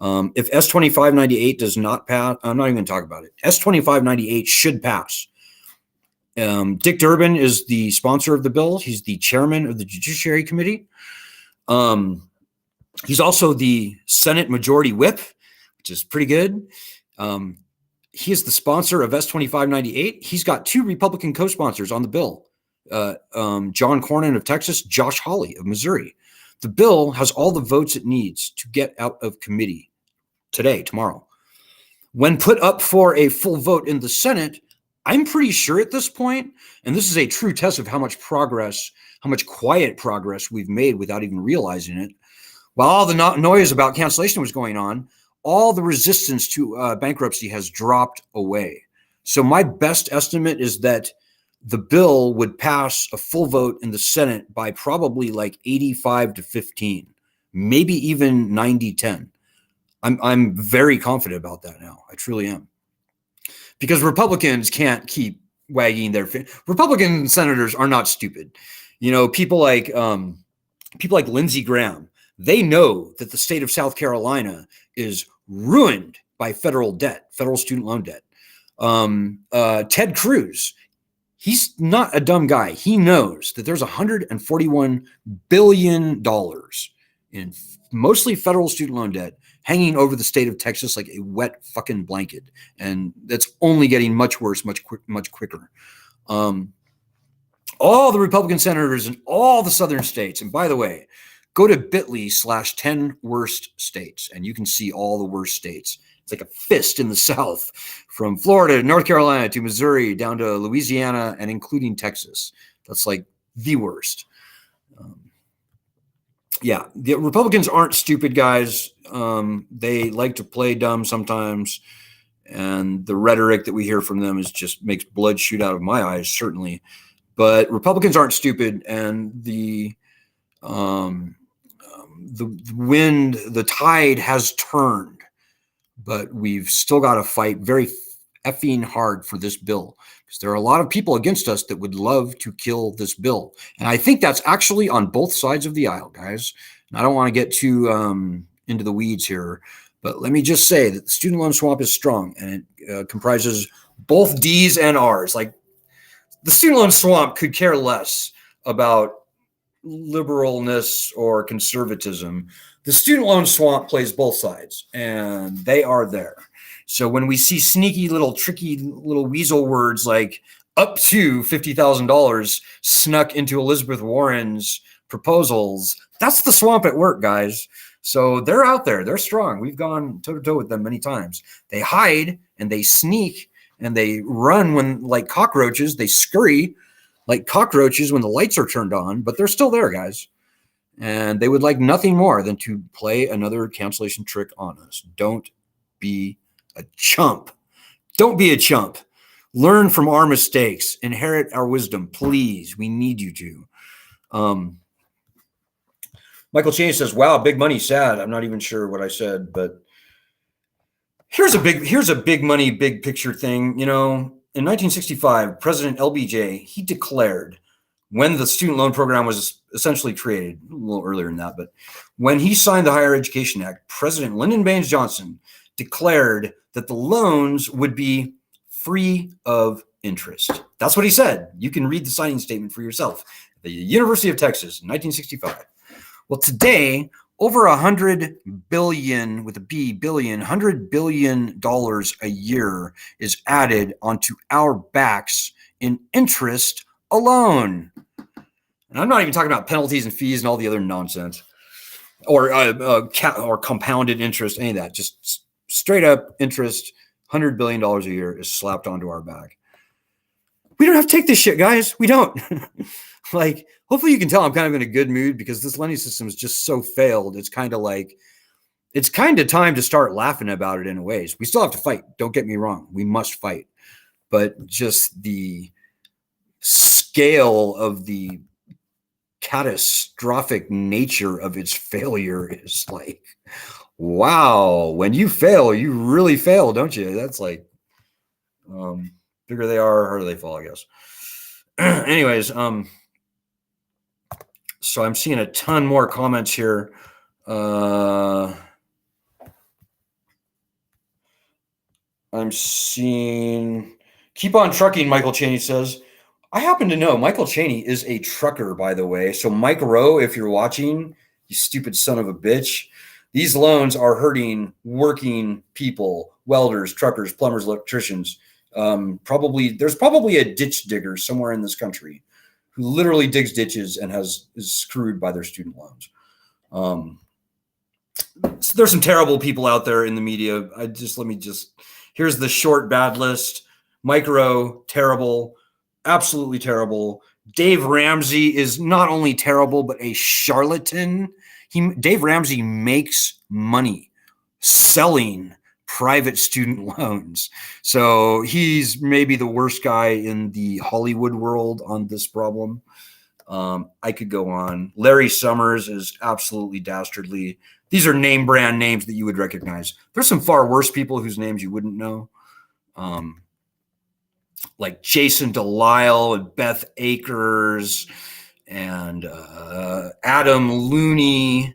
If S-2598 does not pass, I'm not even going to talk about it. S-2598 should pass. Dick Durbin is the sponsor of the bill. He's the chairman of the Judiciary Committee. He's also the Senate Majority Whip, which is pretty good. He is the sponsor of S-2598. He's got two Republican co-sponsors on the bill. John Cornyn of Texas, Josh Hawley of Missouri. The bill has all the votes it needs to get out of committee tomorrow. When put up for a full vote in the Senate, I'm pretty sure at this point, and this is a true test of how much quiet progress we've made without even realizing it. While all the noise about cancellation was going on, all the resistance to bankruptcy has dropped away. So my best estimate is that the bill would pass a full vote in the Senate by probably like 85-15, maybe even 90-10. I'm very confident about that now. I truly am. Because Republicans can't keep wagging their finger. Republican senators are not stupid. People like Lindsey Graham, they know that the state of South Carolina is ruined by federal student loan debt. Ted Cruz, he's not a dumb guy. He knows that there's $141 billion in mostly federal student loan debt hanging over the state of Texas like a wet fucking blanket. And that's only getting much worse, much quicker. All the Republican senators in all the southern states, and by the way, go to bit.ly/10 worst states, and you can see all the worst states. It's like a fist in the South, from Florida to North Carolina to Missouri down to Louisiana and including Texas. That's like the worst. Yeah, the Republicans aren't stupid guys. They like to play dumb sometimes, and the rhetoric that we hear from them makes blood shoot out of my eyes, certainly. But Republicans aren't stupid, and the tide has turned, but we've still got to fight very effing hard for this bill, because there are a lot of people against us that would love to kill this bill. And I think that's actually on both sides of the aisle, guys. And I don't want to get too into the weeds here, but let me just say that the student loan swamp is strong, and it comprises both D's and R's. Like, the student loan swamp could care less about liberalness or conservatism. The student loan swamp plays both sides, and they are there. So when we see sneaky little tricky little weasel words like up to $50,000 snuck into Elizabeth Warren's proposals, that's the swamp at work, guys. So they're out there. They're strong. We've gone toe-to-toe with them many times. They hide and they sneak and they run when, like cockroaches, they scurry like cockroaches when the lights are turned on, but they're still there, guys. And they would like nothing more than to play another cancellation trick on us. Don't be a chump. Don't be a chump. Learn from our mistakes. Inherit our wisdom, please. We need you to. Michael Cheney says, wow, big money, sad. I'm not even sure what I said, but here's a big money, big picture thing. In 1965, President LBJ, he declared, when the student loan program was essentially created, a little earlier than that, but when he signed the Higher Education Act, President Lyndon Baines Johnson declared that the loans would be free of interest. That's what he said. You can read the signing statement for yourself. The University of Texas, 1965. Well, today, over $100 billion with a B, $100 billion a year is added onto our backs in interest alone. And I'm not even talking about penalties and fees and all the other nonsense, or compounded interest, any of that. Just straight up interest, $100 billion a year is slapped onto our back. We don't have to take this shit, guys. We don't. Like, hopefully you can tell I'm kind of in a good mood, because this lending system is just so failed. It's kind of time to start laughing about it in ways. We still have to fight. Don't get me wrong. We must fight. But just the scale of the catastrophic nature of its failure is like, wow, when you fail, you really fail, don't you? That's like, bigger they are, harder they fall, I guess. Anyways, so I'm seeing a ton more comments here. I'm seeing, keep on trucking, Michael Cheney says. I happen to know Michael Cheney is a trucker, by the way. So Mike Rowe, if you're watching, you stupid son of a bitch, these loans are hurting working people, welders, truckers, plumbers, electricians. There's probably a ditch digger somewhere in this country who literally digs ditches and is screwed by their student loans. So there's some terrible people out there in the media. Here's the short bad list. Mike Rowe, terrible, absolutely terrible. Dave Ramsey is not only terrible, but a charlatan. Dave Ramsey makes money selling private student loans. So he's maybe the worst guy in the Hollywood world on this problem. I could go on. Larry Summers is absolutely dastardly. These are name brand names that you would recognize. There's some far worse people whose names you wouldn't know. Like Jason Delisle and Beth Akers and Adam Looney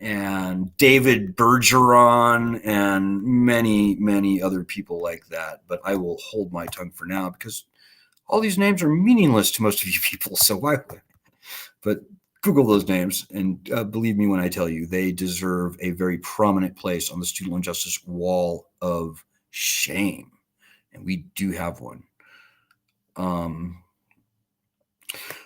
and David Bergeron and many, many other people like that. But I will hold my tongue for now because all these names are meaningless to most of you people. So why? But Google those names and believe me when I tell you, they deserve a very prominent place on the student loan justice wall of shame. And we do have one.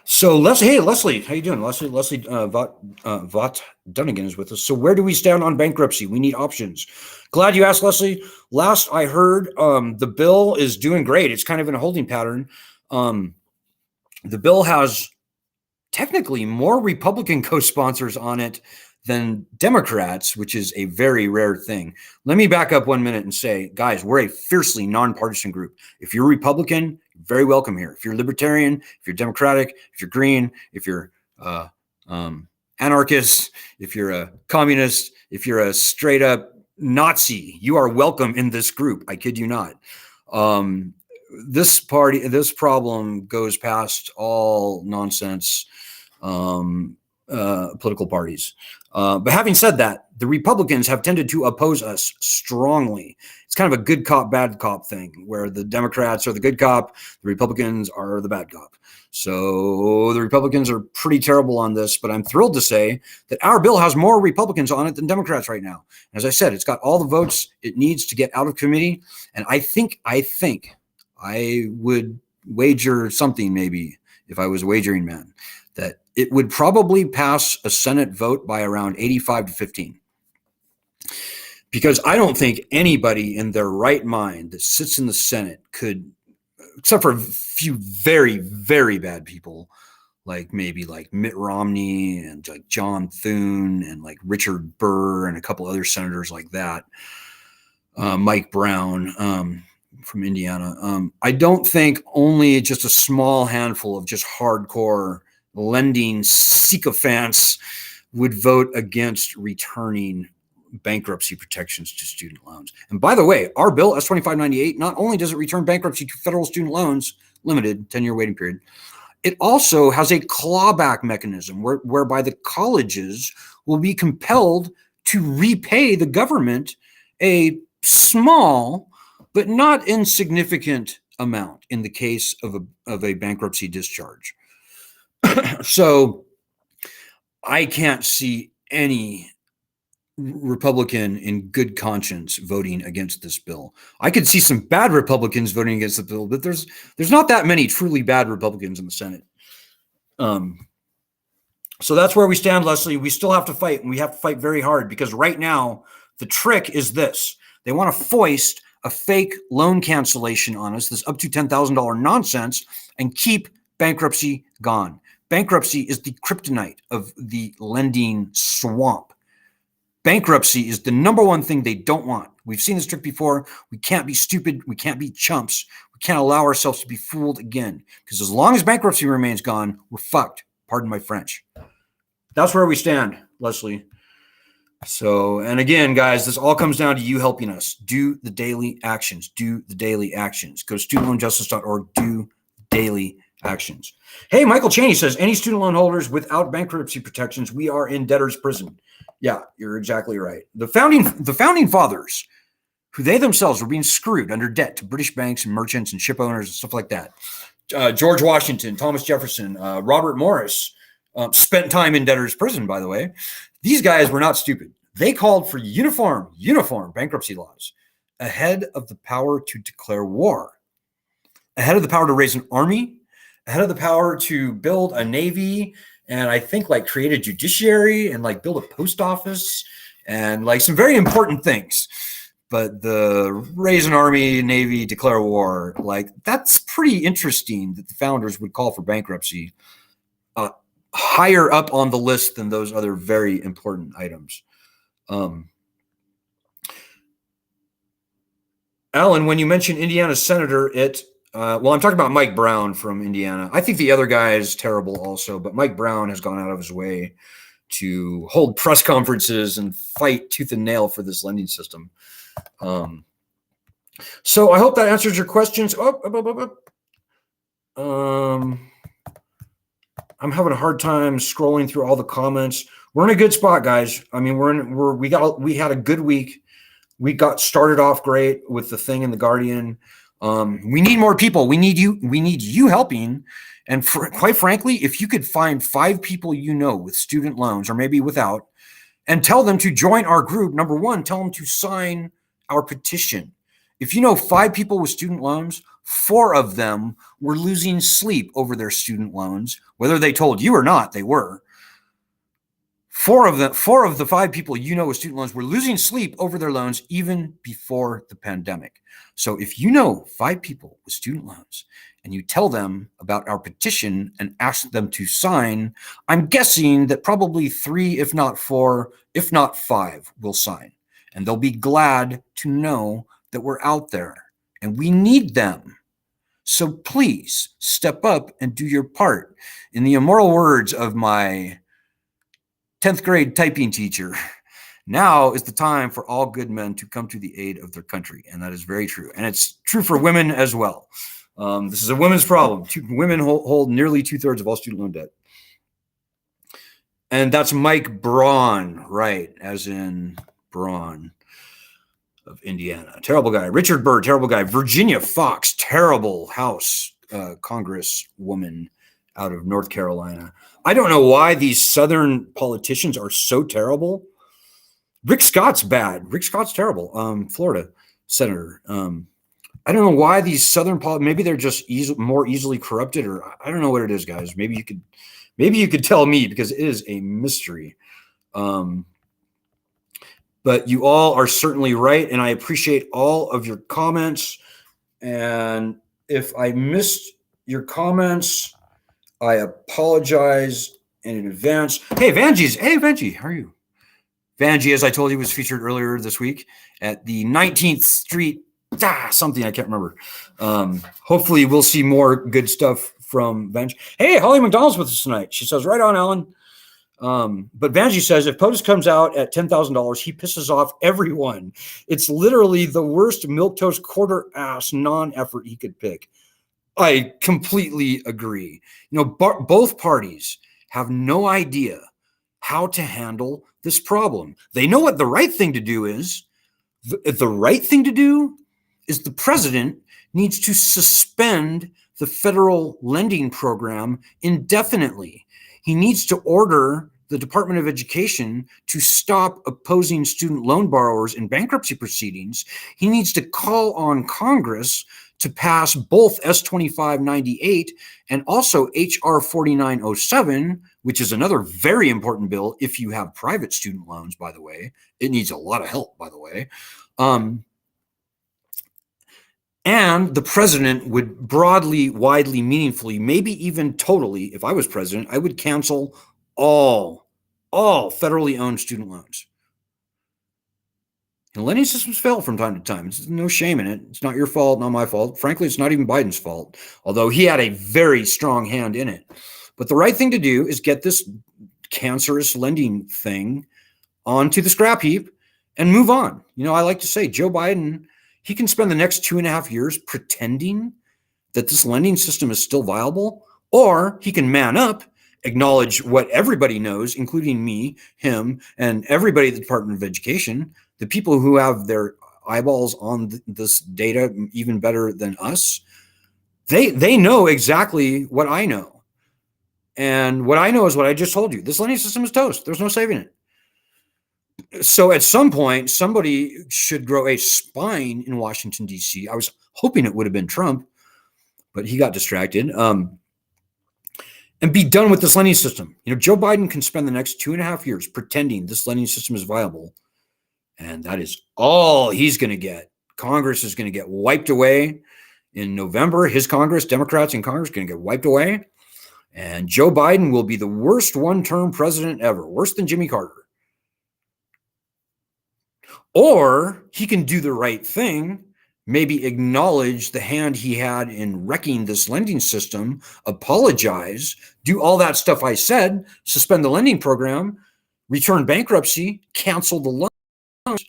So Leslie, how you doing? Leslie Vaught Dunnigan is with us. So where do we stand on bankruptcy? We need options. Glad you asked, Leslie. Last I heard, the bill is doing great. It's kind of in a holding pattern. The bill has technically more Republican co-sponsors on it than Democrats, which is a very rare thing. Let me back up 1 minute and say, guys, we're a fiercely nonpartisan group. If you're Republican, you're very welcome here. If you're Libertarian, if you're Democratic, if you're Green, if you're anarchist, if you're a communist, if you're a straight up Nazi, you are welcome in this group. I kid you not. This problem goes past all nonsense political parties. But having said that, the Republicans have tended to oppose us strongly. It's kind of a good cop, bad cop thing where the Democrats are the good cop, the Republicans are the bad cop. So the Republicans are pretty terrible on this, but I'm thrilled to say that our bill has more Republicans on it than Democrats right now. As I said, it's got all the votes it needs to get out of committee. And I think I would wager something, maybe if I was a wagering man, that it would probably pass a Senate vote by around 85 to 15. Because I don't think anybody in their right mind that sits in the Senate could, except for a few very, very bad people, like maybe like Mitt Romney and like John Thune and like Richard Burr and a couple other senators like that, Mike Brown, from Indiana. I don't think only just a small handful of just hardcore lending sycophants would vote against returning bankruptcy protections to student loans. And by the way, our bill, S2598, not only does it return bankruptcy to federal student loans, limited 10-year waiting period, it also has a clawback mechanism whereby the colleges will be compelled to repay the government a small but not insignificant amount in the case of a bankruptcy discharge. So I can't see any Republican in good conscience voting against this bill. I could see some bad Republicans voting against the bill, but there's not that many truly bad Republicans in the Senate. So that's where we stand, Leslie. We still have to fight, and we have to fight very hard because right now the trick is this. They want to foist a fake loan cancellation on us, this up to $10,000 nonsense, and keep bankruptcy gone. Bankruptcy is the kryptonite of the lending swamp. Bankruptcy is the number one thing they don't want. We've seen this trick before. We can't be stupid. We can't be chumps. We can't allow ourselves to be fooled again. Because as long as bankruptcy remains gone, we're fucked. Pardon my French. That's where we stand, Leslie. So, and again, guys, this all comes down to you helping us. Do the daily actions. Do the daily actions. Go to studentloanjustice.org. Do daily actions. Hey, Michael Cheney says, any student loan holders without bankruptcy protections, we are in debtor's prison. Yeah, you're exactly right. The founding fathers, who they themselves were being screwed under debt to British banks and merchants and ship owners and stuff like that. George Washington, Thomas Jefferson, Robert Morris spent time in debtor's prison, by the way. These guys were not stupid. They called for uniform bankruptcy laws ahead of the power to declare war, ahead of the power to raise an army, ahead of the power to build a navy, and I think like create a judiciary and like build a post office and like some very important things. But the raise an army, navy, declare war, like that's pretty interesting that the founders would call for bankruptcy higher up on the list than those other very important items. Alan, when you mentioned Indiana senator, well, I'm talking about Mike Brown from Indiana. I think the other guy is terrible also, but Mike Brown has gone out of his way to hold press conferences and fight tooth and nail for this lending system. So I hope that answers your questions. I'm having a hard time scrolling through all the comments. We're in a good spot, guys. I mean, we had a good week. We got started off great with the thing in the Guardian. We need more people. We need you. We need you helping. And quite frankly, if you could find 5 people you know with student loans or maybe without, and tell them to join our group, number one, tell them to sign our petition. If you know 5 people with student loans, 4 of them were losing sleep over their student loans, whether they told you or not, they were. 4 of the 5 people you know with student loans were losing sleep over their loans even before the pandemic. So if you know 5 people with student loans and you tell them about our petition and ask them to sign, I'm guessing that probably 3, if not 4, if not 5 will sign. And they'll be glad to know that we're out there and we need them. So please step up and do your part. In the immoral words of my 10th grade typing teacher, now is the time for all good men to come to the aid of their country. And that is very true. And it's true for women as well. This is a women's problem. Women hold nearly 2/3 of all student loan debt. And that's Mike Braun, right? As in Braun of Indiana. Terrible guy. Richard Burr, terrible guy. Virginia Fox, terrible House Congresswoman out of North Carolina. I don't know why these Southern politicians are so terrible. Rick Scott's bad. Rick Scott's terrible. Florida senator. I don't know why these Southern maybe they're just more easily corrupted, or I don't know what it is, guys. Maybe you could tell me, because it is a mystery. But you all are certainly right, and I appreciate all of your comments. And if I missed your comments, I apologize in advance. Hey, Vanjie, how are you? Vanjie, as I told you, was featured earlier this week at the 19th Street, something I can't remember. Hopefully we'll see more good stuff from Vanjie. Hey, Holly McDonald's with us tonight. She says, right on, Alan. But Vanjie says, if POTUS comes out at $10,000, he pisses off everyone. It's literally the worst milquetoast quarter ass non-effort he could pick. I completely agree. You know, both parties have no idea how to handle this problem. They know what the right thing to do is. The right thing to do is the president needs to suspend the federal lending program indefinitely. He needs to order the Department of Education to stop opposing student loan borrowers in bankruptcy proceedings. He needs to call on Congress to pass both S-2598 and also H.R. 4907, which is another very important bill if you have private student loans, by the way. It needs a lot of help, by the way. And the president would broadly, widely, meaningfully, maybe even totally, if I was president, I would cancel all federally owned student loans. And lending systems fail from time to time. There's no shame in it. It's not your fault, not my fault. Frankly, it's not even Biden's fault, although he had a very strong hand in it. But the right thing to do is get this cancerous lending thing onto the scrap heap and move on. You know, I like to say Joe Biden, he can spend the next 2.5 years pretending that this lending system is still viable, or he can man up, acknowledge what everybody knows, including me, him, and everybody at the Department of Education, the people who have their eyeballs on this data even better than us. They know exactly what I know. And what I know is what I just told you. This lending system is toast. There's no saving it. So at some point, somebody should grow a spine in Washington, D.C. I was hoping it would have been Trump, but he got distracted. And be done with this lending system. You know, Joe Biden can spend the next 2.5 years pretending this lending system is viable. And that is all he's going to get. Congress is going to get wiped away in November. His Congress, Democrats in Congress, are going to get wiped away. And Joe Biden will be the worst one-term president ever, worse than Jimmy Carter. Or he can do the right thing, maybe acknowledge the hand he had in wrecking this lending system, apologize, do all that stuff I said, suspend the lending program, return bankruptcy, cancel the loans,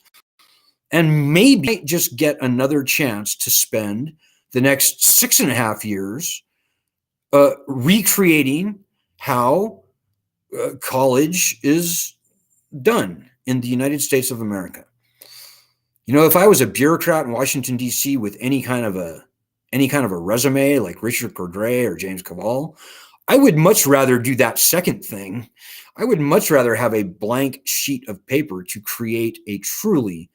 and maybe just get another chance to spend the next 6.5 years recreating how college is done in the United States of America. You know, if I was a bureaucrat in Washington, D.C. with any kind of a resume like Richard Cordray or James Cavall, I would much rather do that second thing. I would much rather have a blank sheet of paper to create a truly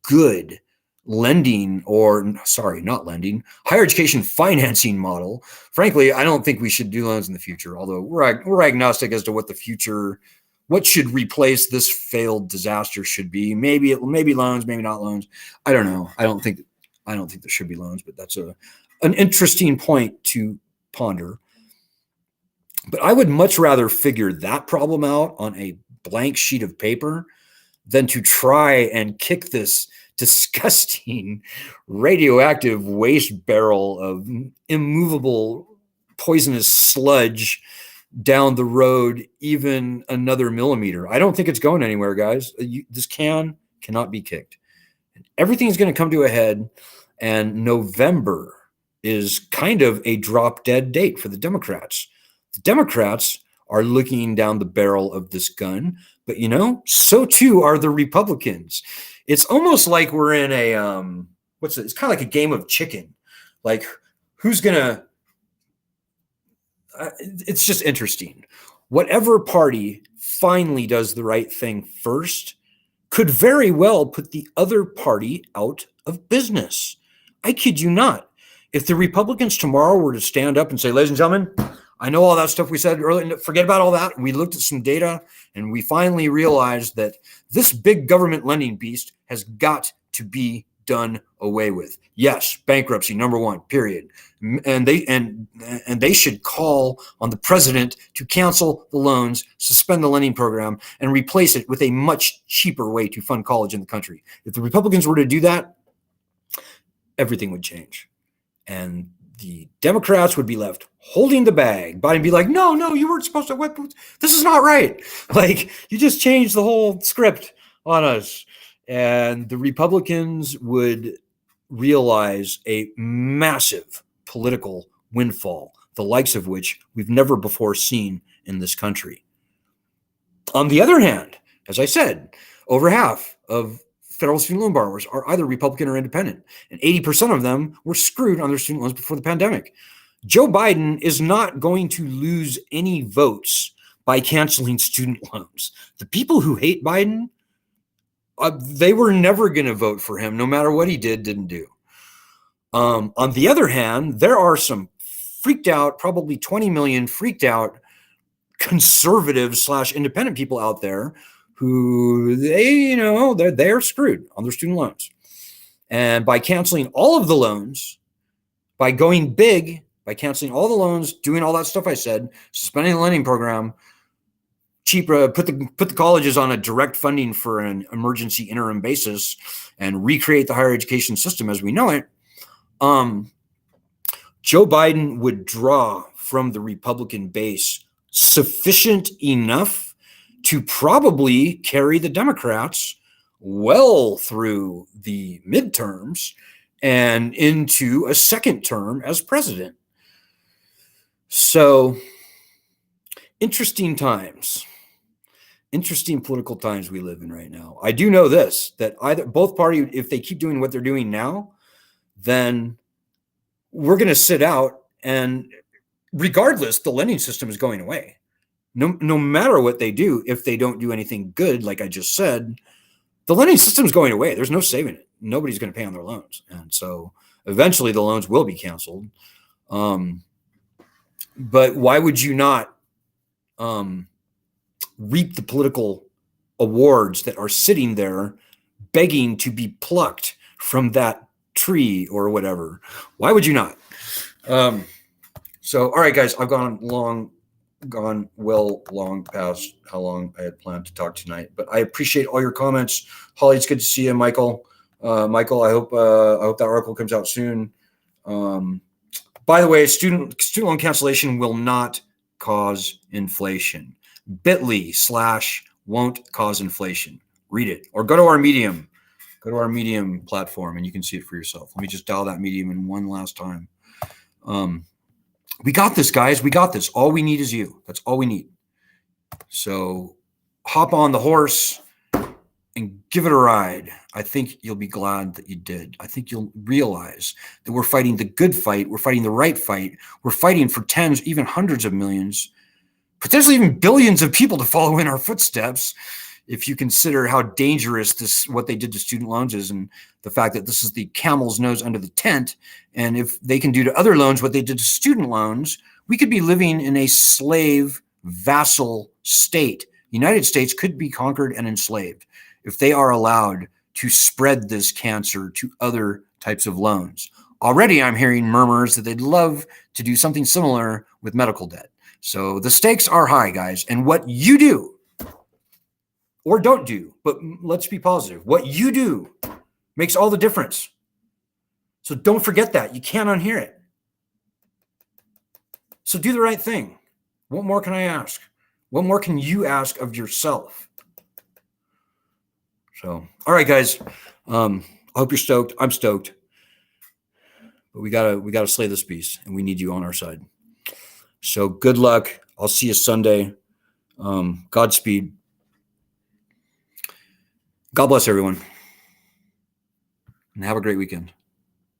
good lending, or sorry, not lending, higher education financing model. Frankly, I don't think we should do loans in the future, although we're agnostic as to what the future, what should replace this failed disaster should be. Maybe loans, maybe not loans. I don't know. I don't think there should be loans, but that's an interesting point to ponder. But I would much rather figure that problem out on a blank sheet of paper than to try and kick this disgusting radioactive waste barrel of immovable poisonous sludge down the road even another millimeter. I don't think it's going anywhere, guys. This cannot be kicked. Everything's going to come to a head, and November is kind of a drop dead date for the Democrats. The Democrats are looking down the barrel of this gun, but so too are the Republicans. It's almost like we're in a it's kind of like a game of chicken. Like, who's gonna it's just interesting. Whatever party finally does the right thing first could very well put the other party out of business. I kid you not. If the Republicans tomorrow were to stand up and say, ladies and gentlemen, I know all that stuff we said earlier, forget about all that. We looked at some data and we finally realized that this big government lending beast has got to be done away with. Yes, bankruptcy, number one, period. And they should call on the president to cancel the loans, suspend the lending program, and replace it with a much cheaper way to fund college in the country. If the Republicans were to do that, everything would change. And the Democrats would be left holding the bag. Biden would be like, no, you weren't supposed to. This is not right. Like, you just changed the whole script on us. And the Republicans would realize a massive political windfall, the likes of which we've never before seen in this country. On the other hand, as I said, over half of federal student loan borrowers are either Republican or independent, and 80% of them were screwed on their student loans before the pandemic. Joe Biden is not going to lose any votes by canceling student loans. The people who hate Biden, they were never going to vote for him, no matter what he didn't do. On the other hand, there are some freaked out, probably 20 million freaked out conservative / independent people out there who they're screwed on their student loans. And by canceling all of the loans, by going big, by canceling all the loans, doing all that stuff I said, suspending the lending program, cheaper, put the colleges on a direct funding for an emergency interim basis, and recreate the higher education system as we know it, Joe Biden would draw from the Republican base sufficient enough to probably carry the Democrats well through the midterms and into a second term as president. So, interesting times. Interesting political times we live in right now. I do know this, that both parties, if they keep doing what they're doing now, then we're going to sit out, and regardless, the lending system is going away. No matter what they do, if they don't do anything good, like I just said, the lending system is going away. There's no saving it. Nobody's going to pay on their loans. And so eventually the loans will be canceled. But why would you not reap the political awards that are sitting there begging to be plucked from that tree or whatever? Why would you not? So, all right, guys, I've gone long past how long I had planned to talk tonight, but I appreciate all your comments. Holly, it's good to see you. Michael, Michael, I hope that article comes out soon. By the way, student loan cancellation will not cause inflation. bit.ly/won't cause inflation. Read it, or go to our Medium. Go to our Medium platform and you can see it for yourself. Let me just dial that Medium in one last time. We got this, guys. We got this. All we need is you. That's all we need. So hop on the horse and give it a ride. I think you'll be glad that you did. I think you'll realize that we're fighting the good fight. We're fighting the right fight. We're fighting for tens, even hundreds of millions, potentially even billions of people to follow in our footsteps. If you consider how dangerous what they did to student loans is, and the fact that this is the camel's nose under the tent, and if they can do to other loans what they did to student loans, we could be living in a slave vassal state. The United States could be conquered and enslaved if they are allowed to spread this cancer to other types of loans. Already I'm hearing murmurs that they'd love to do something similar with medical debt. So the stakes are high, guys, and what you do or don't do, but let's be positive, what you do makes all the difference. So don't forget that. You can't unhear it. So do the right thing. What more can I ask? What more can you ask of yourself? So, all right, guys. I hope you're stoked. I'm stoked. But we gotta slay this beast, and we need you on our side. So good luck. I'll see you Sunday. Godspeed. God bless everyone. And have a great weekend.